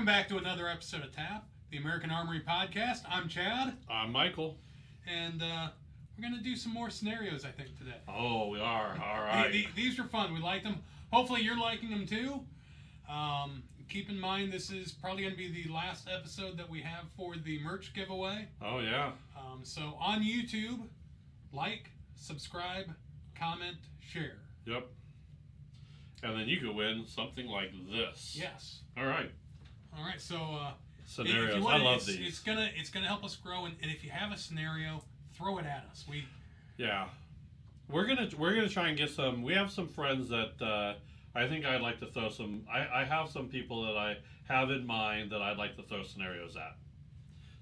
back to another episode of TAAP, the American Armory Podcast. I'm Chad. I'm Michael. And we're going to do some more scenarios, I think, today. Oh, we are. All right. These are fun. We liked them. Hopefully you're liking them, too. Keep in mind, this is probably going to be the last episode that we have for the merch giveaway. Oh, yeah. So on YouTube, like, subscribe, comment, share. Yep. And then you could win something like this. Yes. All right. All right. So scenarios. I love these. It's gonna help us grow, and if you have a scenario, throw it at us. Yeah. We're gonna try and get some. We have some friends that I think I'd like to throw some. I have some people that I have in mind that I'd like to throw scenarios at.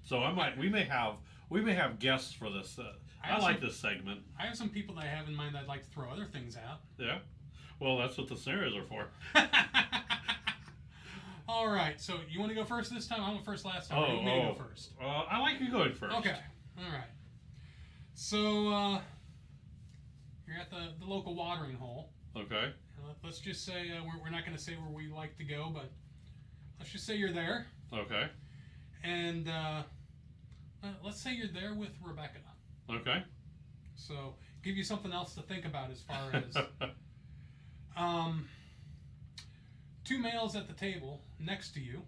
So we may have guests for this. I like this segment. I have some people that I have in mind that I'd like to throw other things at. Yeah. Well, that's what the scenarios are for. All right. So you want to go first this time? I went first last time. You may go first. I like you going first. Okay. All right. So you're at the local watering hole. Okay. Let's just say we're not going to say where we like to go, but let's just say you're there. Okay. And let's say you're there with Rebecca. Okay. So give you something else to think about as far as two males at the table next to you.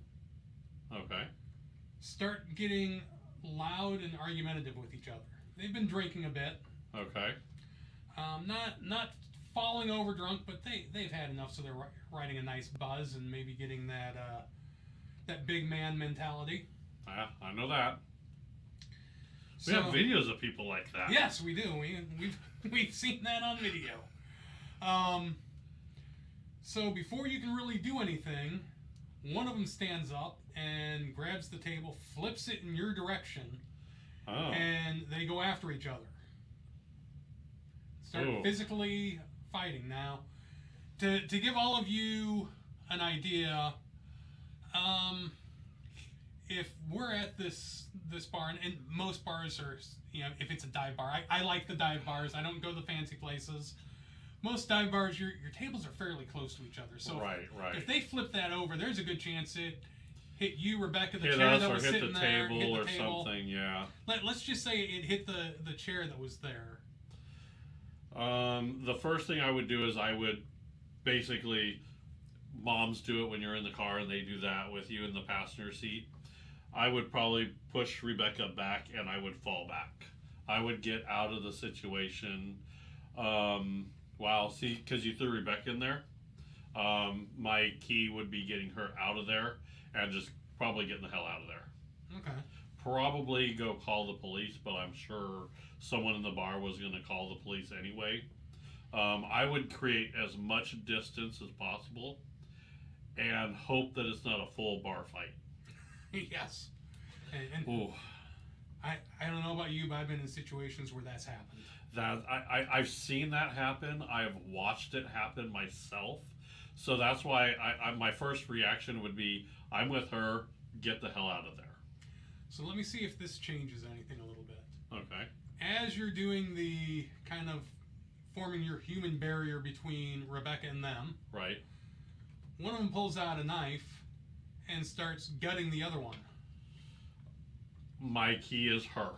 Okay. Start getting loud and argumentative with each other. They've been drinking a bit. Okay. Not falling over drunk, but they've had enough, so they're riding a nice buzz and maybe getting that big man mentality. Yeah, I know that. We have videos of people like that. Yes, we do. We've seen that on video. So before you can really do anything, one of them stands up and grabs the table, flips it in your direction, and they go after each other. Start physically fighting. Now, to give all of you an idea, if we're at this bar, and most bars are, if it's a dive bar, I like the dive bars. I don't go to the fancy places. Most dive bars, your tables are fairly close to each other. So right. If they flip that over, there's a good chance it hit you, Rebecca, the hit chair us, that or was hit sitting the there, table, hit the or table. something. Yeah. Let's just say it hit the chair that was there. The first thing I would do is I would basically, moms do it when you're in the car and they do that with you in the passenger seat. I would probably push Rebecca back and I would fall back. I would get out of the situation. Because you threw Rebecca in there, my key would be getting her out of there and just probably getting the hell out of there. Okay. Probably go call the police, but I'm sure someone in the bar was going to call the police anyway. I would create as much distance as possible and hope that it's not a full bar fight. Yes. And I don't know about you, but I've been in situations where that's happened. I've seen that happen. I've watched it happen myself. So that's why my first reaction would be, I'm with her, get the hell out of there. So let me see if this changes anything a little bit. Okay. As you're doing the kind of forming your human barrier between Rebecca and them. Right. One of them pulls out a knife and starts gutting the other one. My key is her.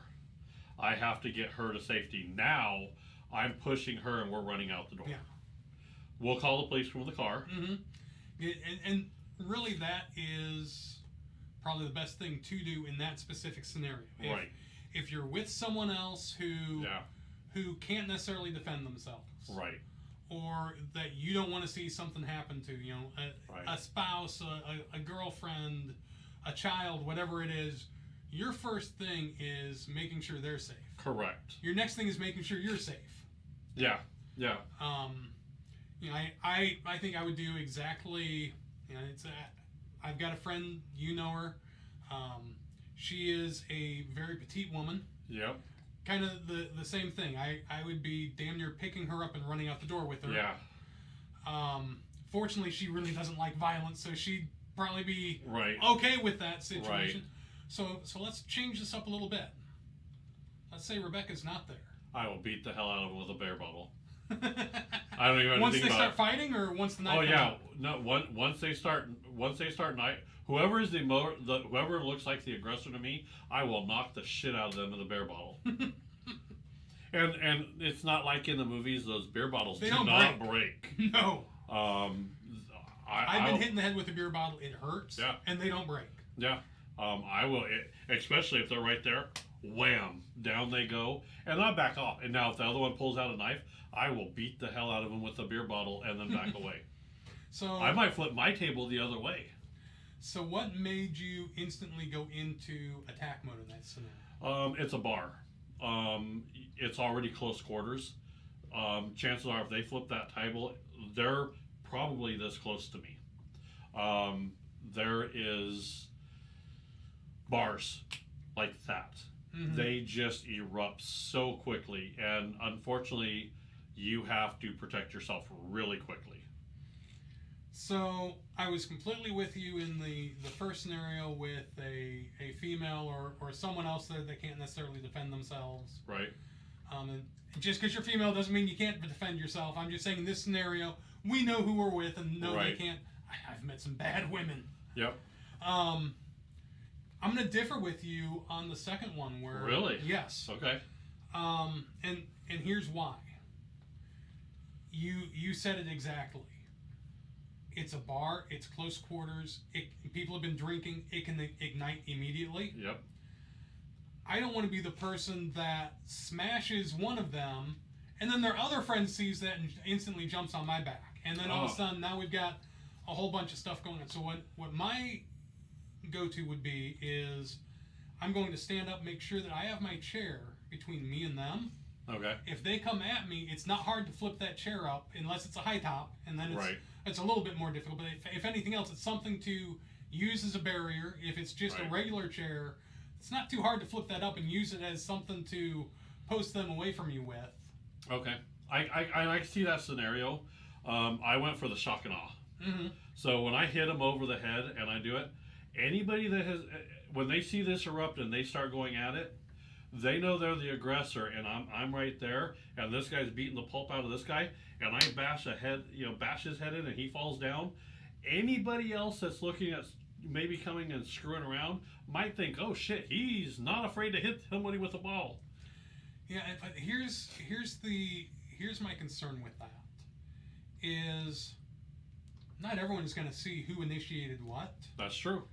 I have to get her to safety. Now, I'm pushing her and we're running out the door. Yeah. We'll call the police from the car. Mm-hmm. And really that is probably the best thing to do in that specific scenario. Right. If you're with someone else who can't necessarily defend themselves. Right. Or that you don't want to see something happen to, a spouse, a girlfriend, a child, whatever it is, your first thing is making sure they're safe. Correct. Your next thing is making sure you're safe. Yeah. Yeah. I think I would do exactly. I've got a friend, you know her. She is a very petite woman. Yep. Kind of the same thing. I would be damn near picking her up and running out the door with her. Yeah. Fortunately, she really doesn't like violence, so she'd probably be okay with that situation. Right. So let's change this up a little bit. Let's say Rebecca's not there. I will beat the hell out of him with a bear bottle. I don't even know once anything they about start fighting, or once the knife. Oh yeah, no. Once they start whoever is whoever looks like the aggressor to me, I will knock the shit out of them with a beer bottle. And it's not like in the movies; those beer bottles They do don't not break. No. I've been hit in the head with a beer bottle. It hurts. Yeah. And they don't break. Yeah. I will, especially if they're right there. Wham! Down they go, and I back off. And now, if the other one pulls out a knife, I will beat the hell out of him with a beer bottle and then back away. So I might flip my table the other way. So what made you instantly go into attack mode in that scenario? It's a bar. It's already close quarters. Chances are, if they flip that table, they're probably this close to me. There is bars like that. Mm-hmm. They just erupt so quickly, and unfortunately, you have to protect yourself really quickly. So I was completely with you in the first scenario with a female or someone else there that can't necessarily defend themselves. Right. And just because you're female doesn't mean you can't defend yourself. I'm just saying in this scenario, we know who we're with and know right. they can't. I've met some bad women. Yep. I'm going to differ with you on the second one where... Really? Yes. Okay. And here's why. You said it exactly. It's a bar. It's close quarters. People have been drinking. It can ignite immediately. Yep. I don't want to be the person that smashes one of them, and then their other friend sees that and instantly jumps on my back. And then all of a sudden, now we've got a whole bunch of stuff going on. So what my go-to would be is I'm going to stand up, make sure that I have my chair between me and them. Okay. If they come at me, it's not hard to flip that chair up unless it's a high top, and then it's a little bit more difficult. But if anything else, it's something to use as a barrier. If it's just a regular chair, it's not too hard to flip that up and use it as something to post them away from you with. Okay. I see that scenario. I went for the shock and awe. Mm-hmm. So when I hit them over the head and I do it, anybody that has, when they see this erupt and they start going at it, they know they're the aggressor, and I'm right there, and this guy's beating the pulp out of this guy, and I bash his head in, and he falls down. Anybody else that's looking at maybe coming and screwing around might think, oh shit, he's not afraid to hit somebody with a ball. Yeah, but here's my concern with that is not everyone is going to see who initiated what. That's true.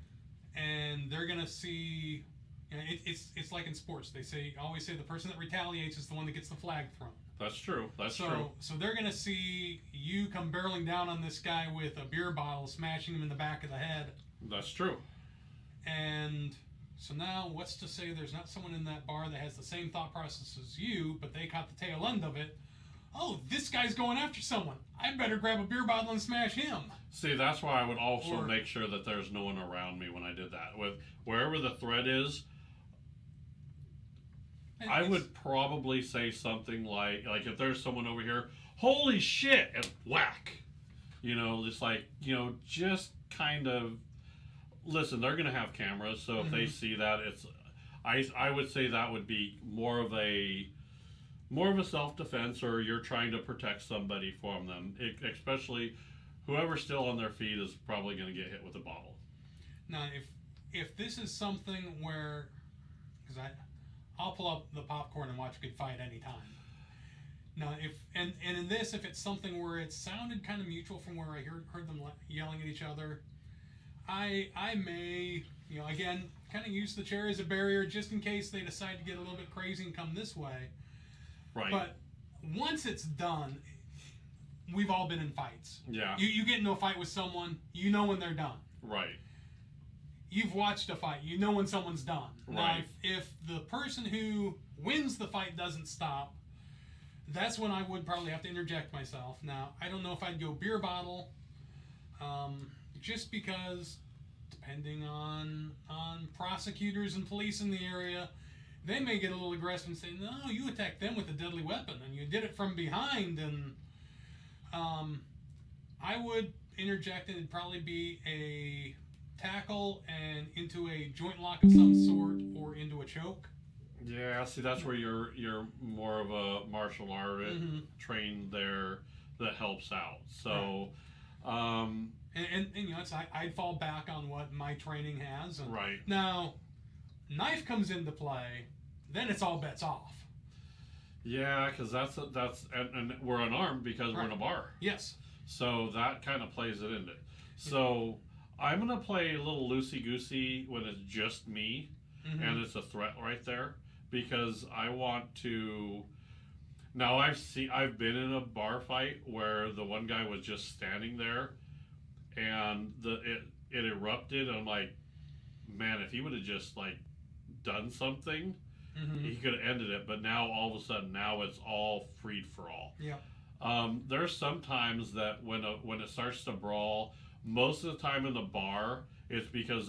And they're going to see, it's like in sports. They always say the person that retaliates is the one that gets the flag thrown. That's true. That's true. So they're going to see you come barreling down on this guy with a beer bottle, smashing him in the back of the head. That's true. And so now what's to say there's not someone in that bar that has the same thought process as you, but they caught the tail end of it. Oh, this guy's going after someone. I better grab a beer bottle and smash him. See, that's why I would also make sure that there's no one around me when I did that. With wherever the threat is, I would probably say something like if there's someone over here, holy shit, and whack. Just kind of, listen, they're going to have cameras, so if they see that, I would say that would be more of a self-defense, or you're trying to protect somebody from them, especially whoever's still on their feet is probably going to get hit with a bottle. Now, if this is something where, because I'll pull up the popcorn and watch a good fight anytime. Now, and in this, if it's something where it sounded kind of mutual from where I heard them yelling at each other, I may, again, kind of use the chair as a barrier just in case they decide to get a little bit crazy and come this way. Right. But once it's done, we've all been in fights. Yeah. You get into a fight with someone, you know when they're done. Right. You've watched a fight, you know when someone's done. Right. Now, if the person who wins the fight doesn't stop, that's when I would probably have to interject myself. Now, I don't know if I'd go beer bottle, just because, depending on prosecutors and police in the area, they may get a little aggressive and say, no, you attacked them with a deadly weapon, and you did it from behind, and I would interject, and it'd probably be a tackle and into a joint lock of some sort, or into a choke. Yeah, see, that's where you're more of a martial art trained there that helps out. So, And you know, I'd fall back on what my training has. And right. Now, knife comes into play, then it's all bets off. Yeah, because and we're unarmed because we're in a bar. Yes. So that kind of plays it into it. So I'm gonna play a little loosey goosey when it's just me, and it's a threat right there, because I want to. Now I've been in a bar fight where the one guy was just standing there, and it erupted. And I'm like, man, if he would have just like done something, he could have ended it. But now all of a sudden, now it's all freed for all. Yeah. There's sometimes that when it starts to brawl, most of the time in the bar, it's because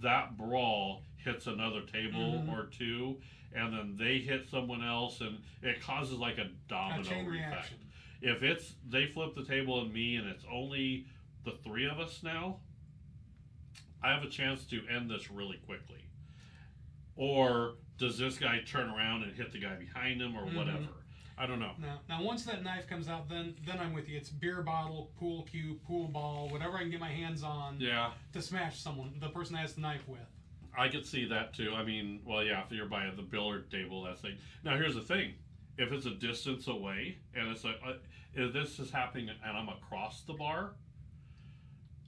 that brawl hits another table or two, and then they hit someone else, and it causes like a domino chain effect. reaction. If they flip the table and me, and it's only the three of us now, I have a chance to end this really quickly. Or does this guy turn around and hit the guy behind him, or whatever? I don't know. Now, once that knife comes out, then I'm with you. It's beer bottle, pool cue, pool ball, whatever I can get my hands on. Yeah. To smash someone, the person that has the knife with. I could see that too. I mean, well, yeah, if you're by the billiard table, that's thing. Now, here's the thing: if it's a distance away, and it's like if this is happening, and I'm across the bar,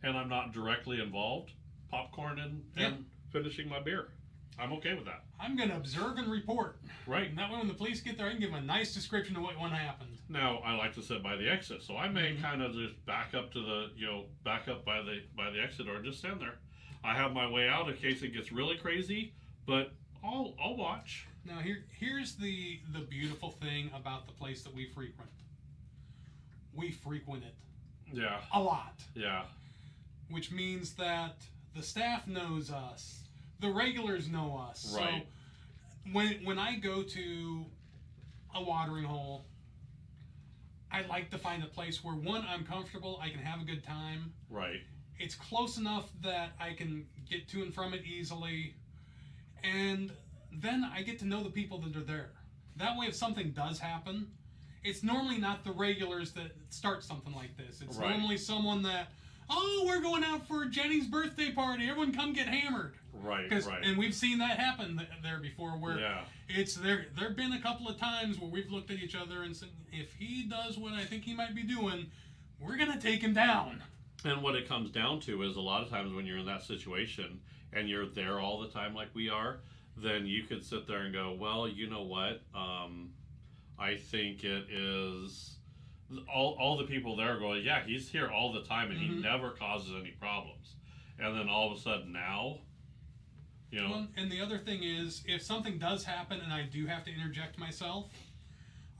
and I'm not directly involved, popcorn and finishing my beer, I'm okay with that. I'm going to observe and report. Right. And that way when the police get there, I can give them a nice description of what happened. Now, I like to sit by the exit, so I may kind of just back up to back up by the exit, or just stand there. I have my way out in case it gets really crazy, but I'll watch. Now, here's the beautiful thing about the place that we frequent. We frequent it. Yeah. A lot. Yeah. Which means that the staff knows us. The regulars know us. Right. So when I go to a watering hole, I like to find a place where, one, I'm comfortable, I can have a good time. Right. It's close enough that I can get to and from it easily. And then I get to know the people that are there. That way, if something does happen, it's normally not the regulars that start something like this. It's normally someone that, oh, we're going out for Jenny's birthday party. Everyone come get hammered. Right. And we've seen that happen there before, where it's there've been a couple of times where we've looked at each other and said, if he does what I think he might be doing, we're going to take him down. And what it comes down to is, a lot of times when you're in that situation and you're there all the time like we are, then you could sit there and go, well, you know what? I think it is all the people there are going, yeah, he's here all the time and he never causes any problems. And then all of a sudden now, you know. Well, and the other thing is, if something does happen and I do have to interject myself,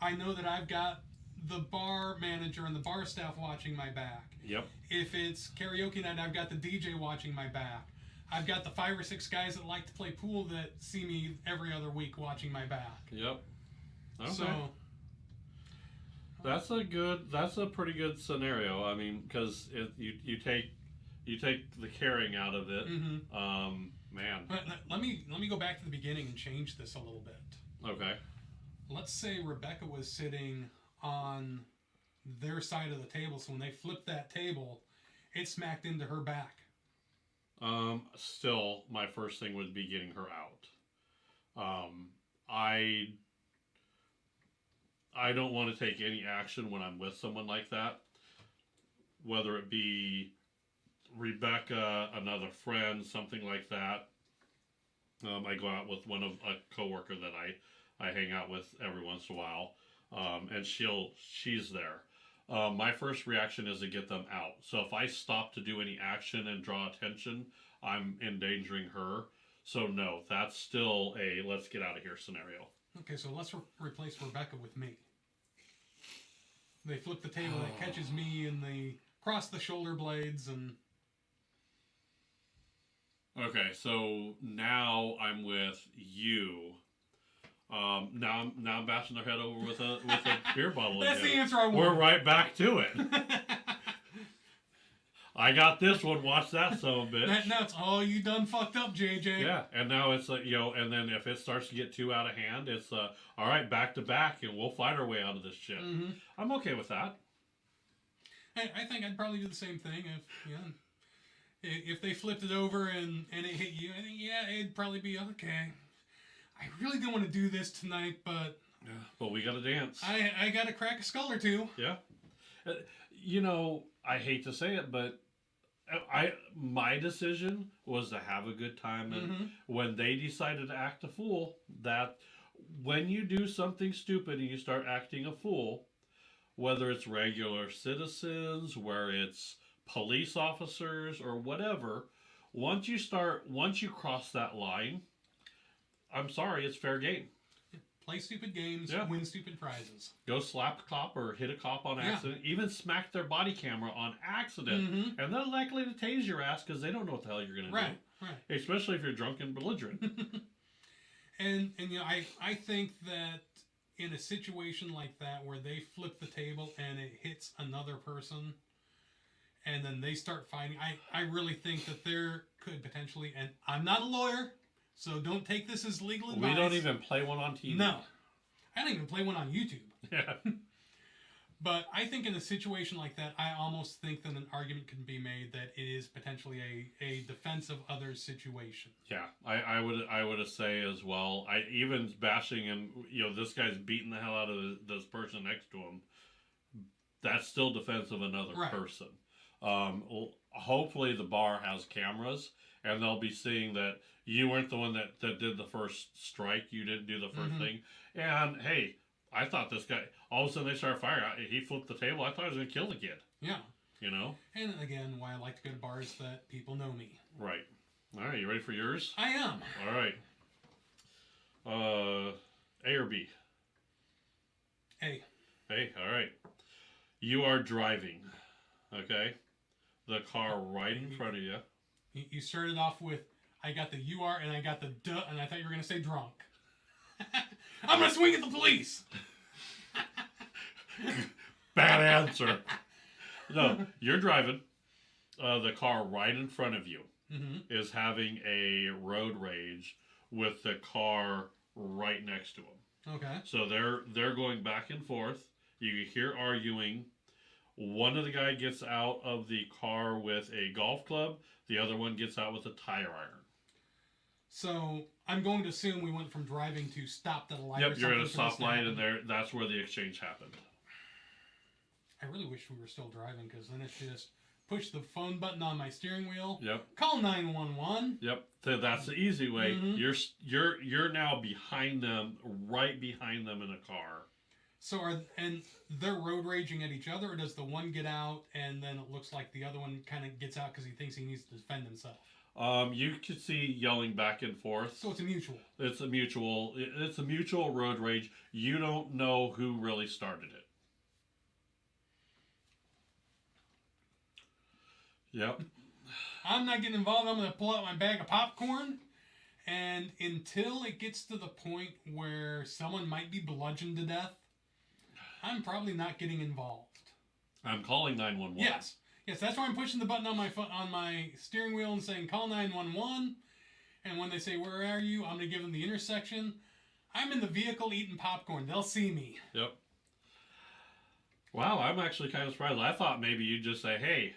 I know that I've got the bar manager and the bar staff watching my back. Yep. If it's karaoke night, I've got the DJ watching my back. I've got the 5 or 6 guys that like to play pool that see me every other week watching my back. Yep. Okay. So that's a pretty good scenario. I mean, because you take the caring out of it. Man. But let me go back to the beginning and change this a little bit. Okay. Let's say Rebecca was sitting on their side of the table, so when they flipped that table, it smacked into her back. Still, my first thing would be getting her out. I don't want to take any action when I'm with someone like that, whether it be Rebecca, another friend, something like that. I go out with a coworker that I hang out with every once in a while, and she's there. My first reaction is to get them out. So if I stop to do any action and draw attention, I'm endangering her. So no, that's still a let's get out of here scenario. Okay, so let's replace Rebecca with me. They flip the table, that catches me in the cross the shoulder blades, and okay, so now I'm with you. Now I'm bashing their head over with a beer bottle. That's again. the answer I want. We're right back to it. I got this one. Watch that son of a bitch. Now it's, oh, you done fucked up, JJ. Yeah, and now it's like, and then if it starts to get too out of hand, it's all right, back to back, and we'll fight our way out of this shit. I'm okay with that. I think I'd probably do the same thing if they flipped it over and it hit you. I think it'd probably be okay. I really don't want to do this tonight, but But we got to dance. I got to crack a skull or two. Yeah. I hate to say it, but my decision was to have a good time, and when they decided to act a fool, that when you do something stupid and you start acting a fool, whether it's regular citizens, where it's police officers or whatever, once you cross that line, I'm sorry, it's fair game. Play stupid games, win stupid prizes. Go slap a cop or hit a cop on accident, even smack their body camera on accident, and they're likely to tase your ass because they don't know what the hell you're going to do. Right. Especially if you're drunk and belligerent. and I think that in a situation like that where they flip the table and it hits another person and then they start fighting, I really think that there could potentially, and I'm not a lawyer, so don't take this as legal advice. We don't even play one on TV. No. I don't even play one on YouTube. Yeah. But I think in a situation like that, I almost think that an argument can be made that it is potentially a defense of others situation. Yeah, I would say as well. Even bashing and this guy's beating the hell out of this person next to him. That's still defense of another person. Hopefully the bar has cameras and they'll be seeing that you weren't the one that did the first strike. You didn't do the first thing. And hey, I thought this guy, all of a sudden they started firing. He flipped the table. I thought he was going to kill the kid. Yeah. And again, why I like to go to bars that people know me. Right. All right, you ready for yours? I am. All right. A or B? A. A, all right. You are driving, okay? The car right in front of you. You started off with, I got the you are and I got the duh, and I thought you were going to say drunk. I'm going to swing at the police. Bad answer. No, you're driving. The car right in front of you is having a road rage with the car right next to them. Okay. So they're going back and forth. You hear arguing. One of the guy gets out of the car with a golf club. The other one gets out with a tire iron. So I'm going to assume we went from driving to stopped at a light. Yep, you're at a stoplight, and that's where the exchange happened. I really wish we were still driving, because then it's just push the phone button on my steering wheel. Yep. Call 911. Yep. That's the easy way. You're now behind them, right behind them in a car. So they're road raging at each other, or does the one get out and then it looks like the other one kind of gets out because he thinks he needs to defend himself? You could see yelling back and forth. So it's a mutual. It's a mutual road rage. You don't know who really started it. Yep. I'm not getting involved. I'm going to pull out my bag of popcorn, and until it gets to the point where someone might be bludgeoned to death, I'm probably not getting involved. I'm calling 911. Yes, that's why I'm pushing the button on my steering wheel and saying call 911. And when they say where are you, I'm going to give them the intersection. I'm in the vehicle eating popcorn. They'll see me. Yep. Wow, I'm actually kind of surprised. I thought maybe you'd just say, hey,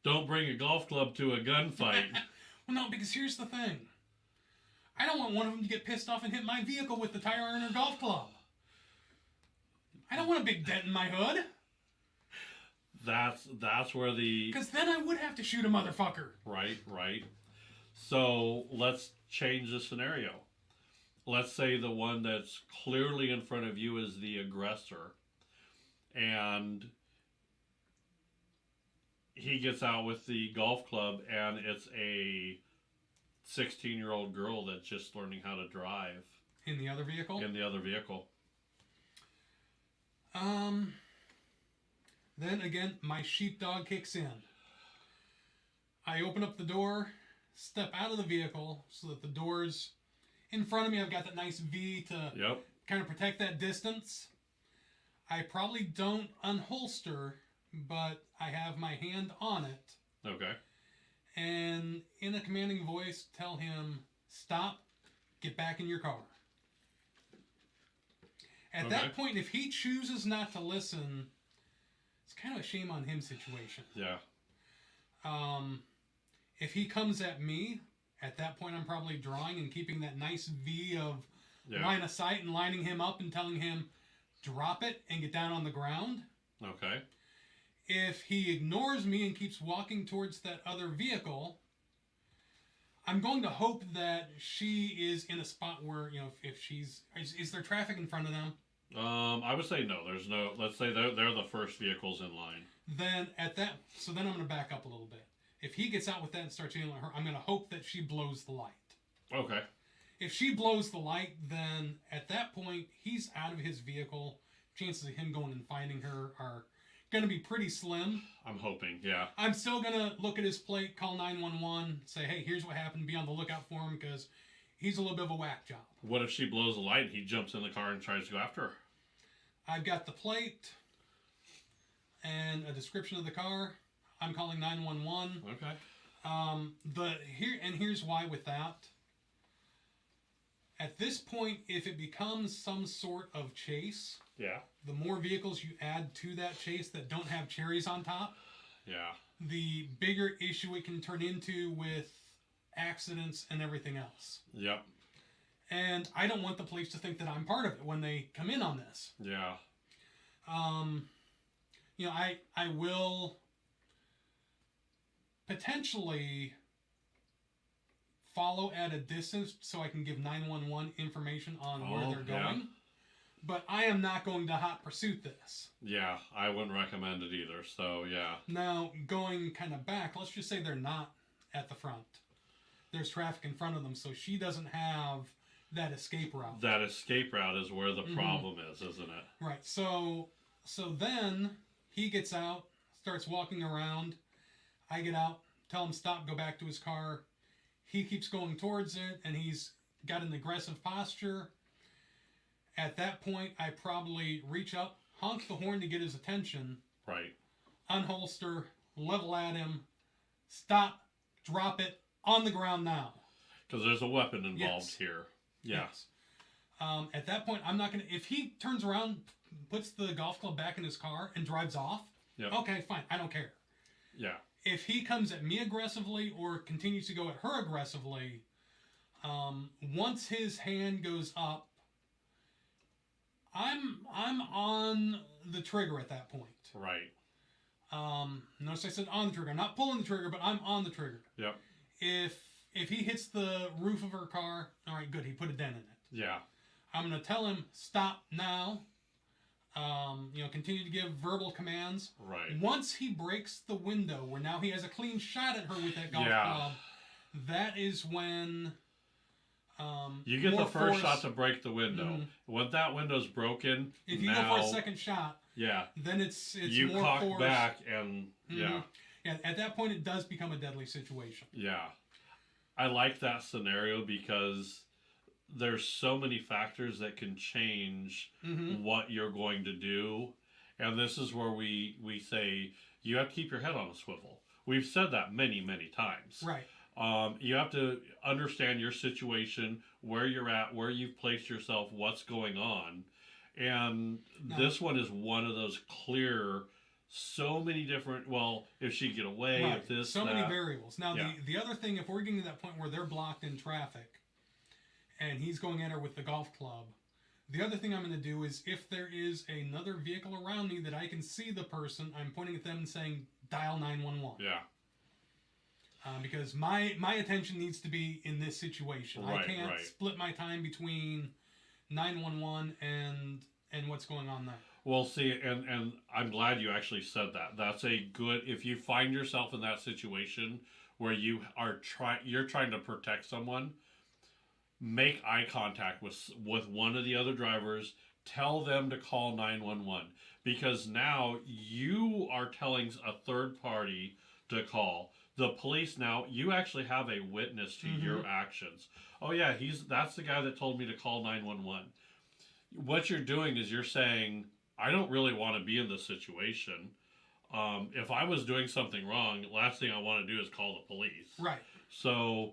don't bring a golf club to a gunfight. Well, no, because here's the thing. I don't want one of them to get pissed off and hit my vehicle with the tire iron or golf club. I don't want a big dent in my hood. That's where the... Because then I would have to shoot a motherfucker. Right. So let's change the scenario. Let's say the one that's clearly in front of you is the aggressor. And he gets out with the golf club, and it's a 16-year-old girl that's just learning how to drive. In the other vehicle? In the other vehicle. Then again, my sheepdog kicks in. I open up the door, step out of the vehicle so that the door's in front of me. I've got that nice V to kind of protect that distance. I probably don't unholster, but I have my hand on it. Okay. And in a commanding voice, tell him, stop, get back in your car. At that point, if he chooses not to listen, it's kind of a shame on him situation. Yeah. If he comes at me, at that point I'm probably drawing and keeping that nice V of line of sight and lining him up and telling him, drop it and get down on the ground. Okay. If he ignores me and keeps walking towards that other vehicle, I'm going to hope that she is in a spot where, if she's... Is there traffic in front of them? I would say no. There's no... Let's say they're the first vehicles in line. Then I'm going to back up a little bit. If he gets out with that and starts yelling at her, I'm going to hope that she blows the light. Okay. If she blows the light, then at that point, he's out of his vehicle. Chances of him going and finding her are going to be pretty slim. I'm hoping, yeah. I'm still going to look at his plate, call 911, say, hey, here's what happened, be on the lookout for him, because he's a little bit of a whack job. What if she blows the light and he jumps in the car and tries to go after her? I've got the plate and a description of the car. I'm calling 911. Okay. Here's why with that. At this point, if it becomes some sort of chase, the more vehicles you add to that chase that don't have cherries on top, the bigger issue it can turn into with accidents and everything else. Yep. And I don't want the police to think that I'm part of it when they come in on this. Yeah. I will potentially follow at a distance so I can give 911 information on where they're going. Yeah. But I am not going to hot pursuit this. Yeah, I wouldn't recommend it either, so yeah. Now, going kind of back, let's just say they're not at the front. There's traffic in front of them, so she doesn't have that escape route. That escape route is where the problem is, isn't it? Right, so then he gets out, starts walking around. I get out, tell him stop, go back to his car. He keeps going towards it, and he's got an aggressive posture. At that point, I probably reach up, honk the horn to get his attention. Right. Unholster, level at him, stop, drop it, on the ground now. Because there's a weapon involved here. Yeah. Yes. At that point, I'm not going to... If he turns around, puts the golf club back in his car, and drives off, okay, fine, I don't care. Yeah. If he comes at me aggressively or continues to go at her aggressively, once his hand goes up, I'm on the trigger at that point. Right. Notice I said on the trigger. I'm not pulling the trigger, but I'm on the trigger. Yep. If he hits the roof of her car, all right, good. He put a dent in it. Yeah. I'm going to tell him, stop now. Continue to give verbal commands. Right. Once he breaks the window, where now he has a clean shot at her with that golf club, that is when... you get the first shot to break the window. When that window's broken, if you go for a second shot, then it's you more cock force. back and Yeah, at that point it does become a deadly situation. Yeah. I like that scenario because there's so many factors that can change what you're going to do. And this is where we say you have to keep your head on a swivel. We've said that many, many times. Right. You have to understand your situation, where you're at, where you've placed yourself, what's going on. And this one is one of those clear, so many different, if she get away, if this, so many variables. Now, the other thing, if we're getting to that point where they're blocked in traffic and he's going at her with the golf club, the other thing I'm going to do is if there is another vehicle around me that I can see the person, I'm pointing at them and saying, dial 911. Yeah. Because my attention needs to be in this situation. Right, I can't split my time between 911 and what's going on there. Well, see, and I'm glad you actually said that. That's a good, if you find yourself in that situation where you're trying to protect someone, make eye contact with one of the other drivers, tell them to call 911, because now you are telling a third party to call. The police now, you actually have a witness to your actions. Oh yeah, that's the guy that told me to call 911. What you're doing is you're saying, I don't really want to be in this situation. If I was doing something wrong, last thing I want to do is call the police. Right. So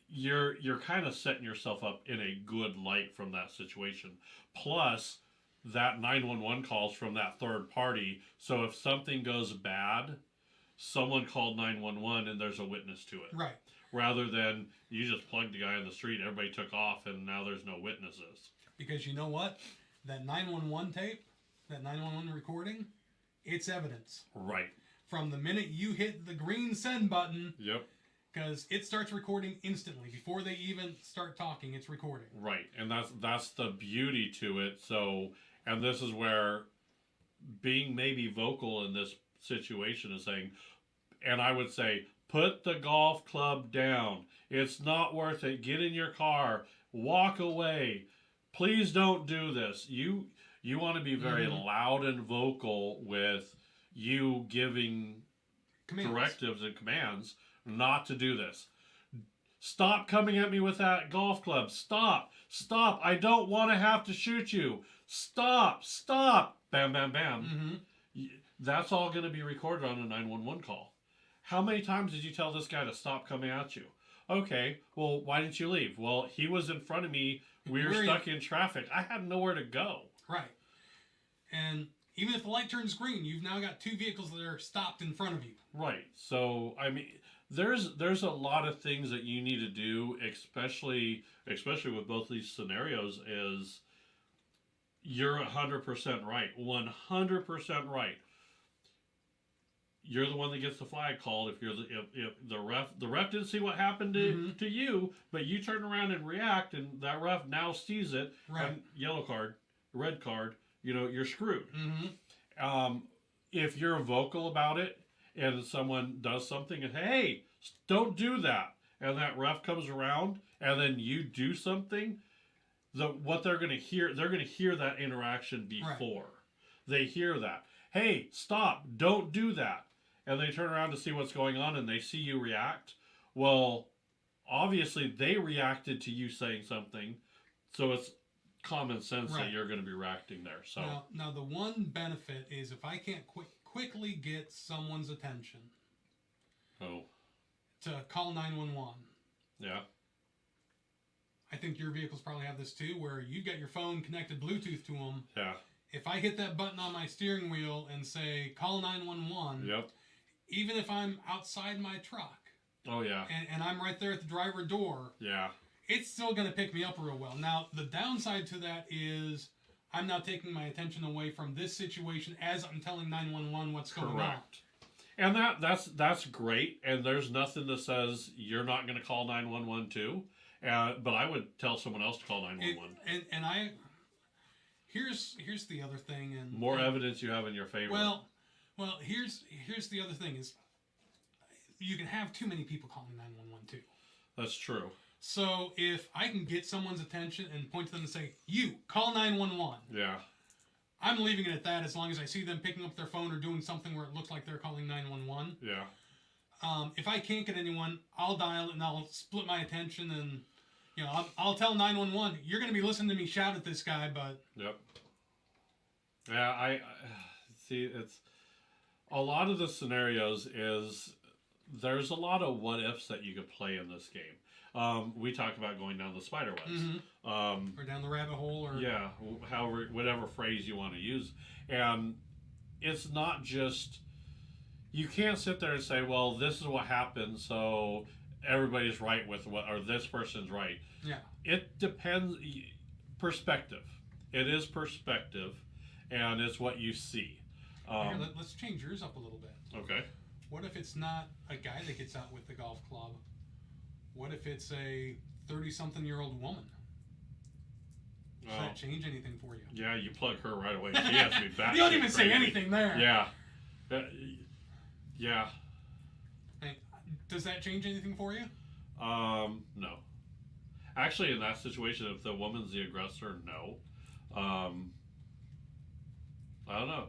you're kind of setting yourself up in a good light from that situation. Plus, that 911 calls from that third party. So if something goes bad, someone called 911 and there's a witness to it. Right. Rather than you just plugged the guy in the street, everybody took off, and now there's no witnesses. Because you know what? That 911 tape, that 911 recording, it's evidence. Right. From the minute you hit the green send button. Yep. Because it starts recording instantly. Before they even start talking, it's recording. Right. And that's the beauty to it. So, and this is where being maybe vocal in this situation is saying, and I would say, put the golf club down. It's not worth it. Get in your car. Walk away. Please don't do this. You want to be very loud and vocal with you giving directives and commands not to do this. Stop coming at me with that golf club. Stop. Stop. I don't want to have to shoot you. Stop. Stop. Bam, bam, bam. That's all going to be recorded on a 911 call. How many times did you tell this guy to stop coming at you? Okay, well, why didn't you leave? Well, he was in front of me. We were stuck in traffic. I had nowhere to go. Right. And even if the light turns green, you've now got two vehicles that are stopped in front of you. Right. So, I mean, there's a lot of things that you need to do, especially with both these scenarios, is you're 100% right. 100% right. You're the one that gets the flag called. If the ref didn't see what happened to you, but you turn around and react, and that ref now sees it, and yellow card, red card, you're screwed. If you're vocal about it, and someone does something, and hey, don't do that, and that ref comes around, and then you do something, what they're going to hear that interaction before. They hear that. Hey, stop, don't do that. And they turn around to see what's going on, and they see you react. Well, obviously they reacted to you saying something, so it's common sense that you're going to be reacting there. So now the one benefit is if I can't quickly get someone's attention to call 911. Yeah. I think your vehicles probably have this too, where you got your phone connected Bluetooth to them. Yeah. If I hit that button on my steering wheel and say, call 911, even if I'm outside my truck, and I'm right there at the driver door, it's still going to pick me up real well. Now, the downside to that is I'm now taking my attention away from this situation as I'm telling 911 what's going on. And that's great, and there's nothing that says you're not going to call 911 too, but I would tell someone else to call 911. Here's the other thing, and more evidence you have in your favor. Well, here's the other thing is you can have too many people calling 911 too. That's true. So if I can get someone's attention and point to them and say, "You call 911," I'm leaving it at that as long as I see them picking up their phone or doing something where it looks like they're calling 911. If I can't get anyone, I'll dial it and I'll split my attention and. I'll tell 911, you're going to be listening to me shout at this guy, but... Yep. Yeah, I see, it's... A lot of the scenarios is... There's a lot of what-ifs that you could play in this game. We talked about going down the spider webs. Or down the rabbit hole, or... Yeah, however, whatever phrase you want to use. And it's not just... You can't sit there and say, well, this is what happened, so... everybody's right with what, or this person's right. Yeah. It depends. Perspective. It is perspective, and it's what you see. Here, let's change yours up a little bit. Okay. What if it's not a guy that gets out with the golf club? What if it's a 30-something-year-old woman? Does that change anything for you? Yeah, you plug her right away. She has to be back. You don't even say anything there. Yeah. Yeah. Does that change anything for you? No. Actually, in that situation, if the woman's the aggressor, no. I don't know.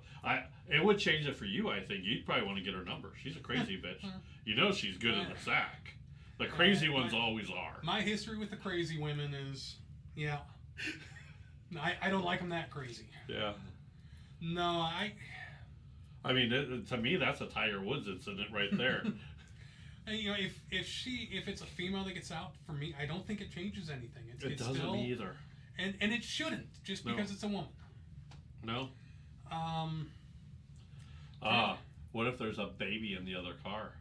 It would change it for you, I think. You'd probably want to get her number. She's a crazy bitch. You know she's good in the sack. The crazy ones always are. My history with the crazy women is, I don't like them that crazy. Yeah. No, I mean, to me, that's a Tiger Woods incident right there. And, if it's a female that gets out, for me, I don't think it changes anything. It doesn't still, either. And it shouldn't, just because it's a woman. No. Um, What if there's a baby in the other car?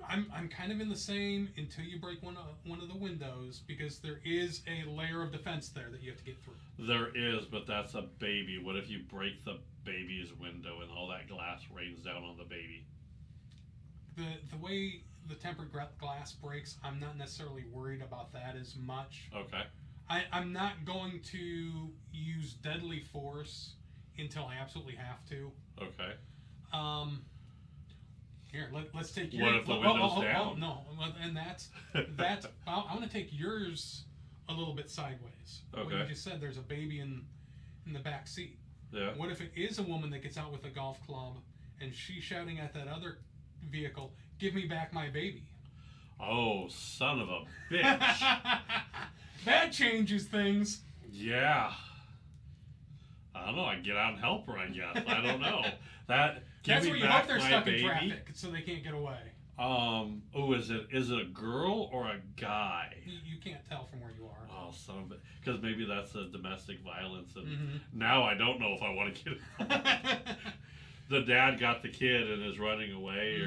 I'm kind of in the same until you break one of the windows, because there is a layer of defense there that you have to get through. There is, but that's a baby. What if you break the baby's window and all that glass rains down on the baby? The way the tempered glass breaks, I'm not necessarily worried about that as much. Okay. I'm not going to use deadly force until I absolutely have to. Okay. Here, let's take your. What if the window's down? No, and that's I want to take yours a little bit sideways. Okay. What you just said, there's a baby in the back seat. Yeah. What if it is a woman that gets out with a golf club and she's shouting at that other vehicle, "Give me back my baby"? Oh, son of a bitch. That changes things. Yeah. I don't know. I get out and help her, I guess. I don't know. Give That's me where you back hope they're my stuck baby. in traffic so they can't get away. Is it a girl or a guy? You can't tell from where you are. Oh, son of a... Because maybe that's a domestic violence, and Mm-hmm. now I don't know if I want to get it. The dad got the kid and is running away,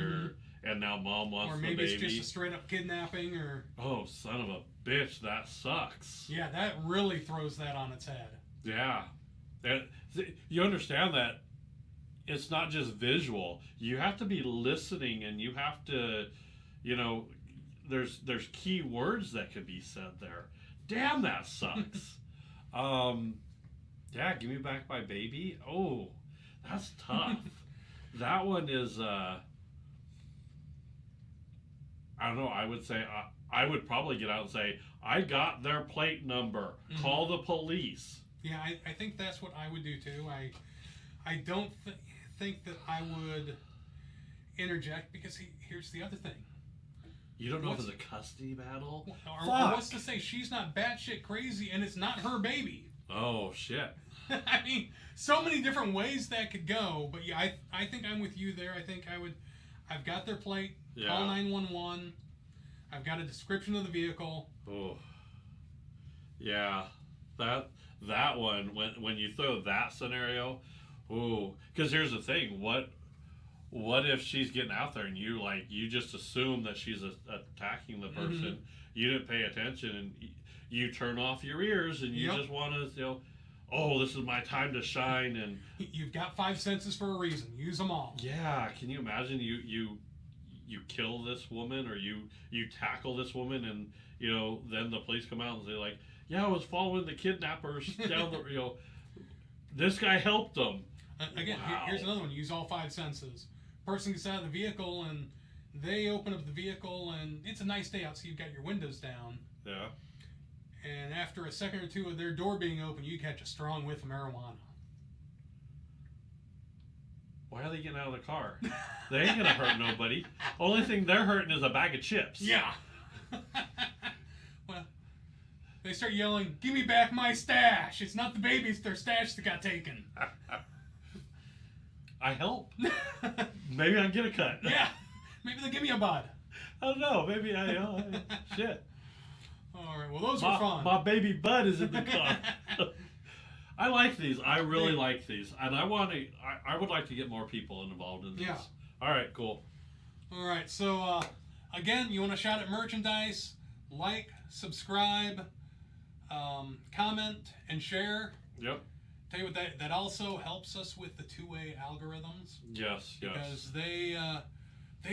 and now mom wants the baby. Or maybe it's just a straight up kidnapping, or... Oh, son of a bitch, that sucks. Yeah, that really throws that on its head. Yeah. You understand that it's not just visual. You have to be listening, and you have to, there's key words that could be said there. Damn, that sucks. Yeah, give me back my baby. Oh, that's tough. That one is, I don't know, I would say, I would probably get out and say, I got their plate number. Mm-hmm. Call the police. Yeah, I think that's what I would do too. I don't think that I would interject, because here's the other thing. You don't know if it's a custody battle? Or what's to say she's not batshit crazy and it's not her baby? Oh, shit. I mean, so many different ways that could go. But yeah, I think I'm with you there. I think I've got their plate. Yeah. Call 911. I've got a description of the vehicle. Oh. Yeah. That one, when you throw that scenario, ooh, because here's the thing, what if she's getting out there and you just assume that she's attacking the person, Mm-hmm. you didn't pay attention, and you turn off your ears, and you just want to, oh, this is my time to shine, and You've got 5 senses for a reason. Use them all. yeah, can you imagine you kill this woman, or you tackle this woman, and then the police come out and say like, yeah, I was following the kidnappers down the, this guy helped them. Again, Wow. here's another one. Use all 5 senses. Person gets out of the vehicle and they open up the vehicle, and it's a nice day out, so you've got your windows down. Yeah. And after a second or two of their door being open, you catch a strong whiff of marijuana. Why are they getting out of the car? They ain't gonna hurt nobody. Only thing they're hurting is a bag of chips. Yeah. Well, they start yelling, "Give me back my stash!" It's not the baby, it's their stash that got taken. I help. Maybe I get a cut. Yeah. Maybe they'll give me a bud. I don't know. Maybe shit. All right. Well, those were fun. My baby bud is in the car. I like these. I really like these, and I would like to get more people involved in these. Yeah. All right. Cool. All right. So again, you want to shout at merchandise? Like, subscribe, comment, and share. Yep. Tell you what, that also helps us with the two-way algorithms. Yes. Because they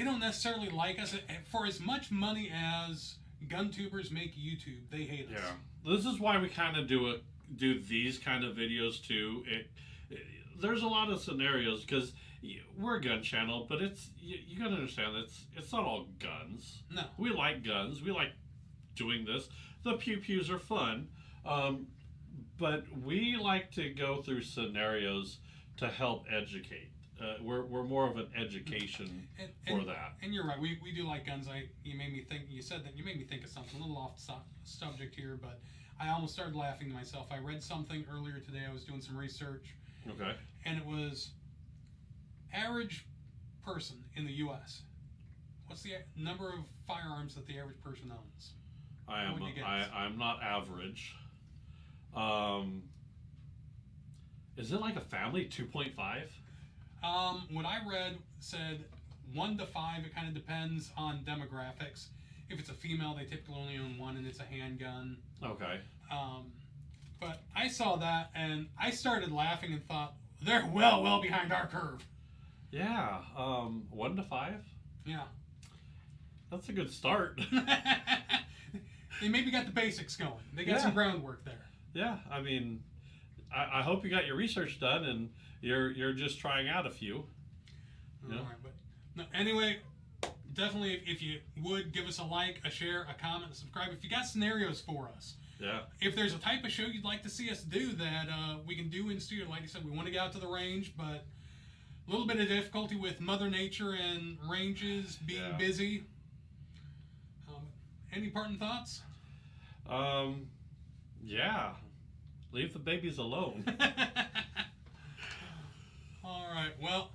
don't necessarily like us for as much money as gun tubers make YouTube. They hate us. Yeah. This is why we kind of do these kind of videos too. There's a lot of scenarios because we're a gun channel, but you gotta understand it's not all guns. No. We like guns. We like doing this. The pew-pews are fun. But we like to go through scenarios to help educate. We're more of an education for that. And you're right. We do like guns. You made me think of something a little off subject here, but I almost started laughing to myself. I read something earlier today. I was doing some research. Okay. And it was average person in the U.S. What's the number of firearms that the average person owns? I'm not average. Is it like a family 2.5? What I read said 1 to 5. It kind of depends on demographics. If it's a female, they typically only own one, and it's a handgun. Okay. But I saw that, and I started laughing and thought, they're well behind our curve. Yeah. 1 to 5? Yeah. That's a good start. They maybe got the basics going. They got some groundwork there. Yeah, I mean, I hope you got your research done and you're just trying out a few. All right, but no, anyway, definitely if you would give us a like, a share, a comment, a subscribe. If you got scenarios for us, yeah. If there's a type of show you'd like to see us do that we can do in studio, like I said, we want to get out to the range, but a little bit of difficulty with Mother Nature and ranges being busy. Any parting thoughts? Yeah. Leave the babies alone. All right. Well,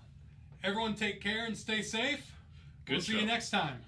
everyone take care and stay safe. We'll see you next time.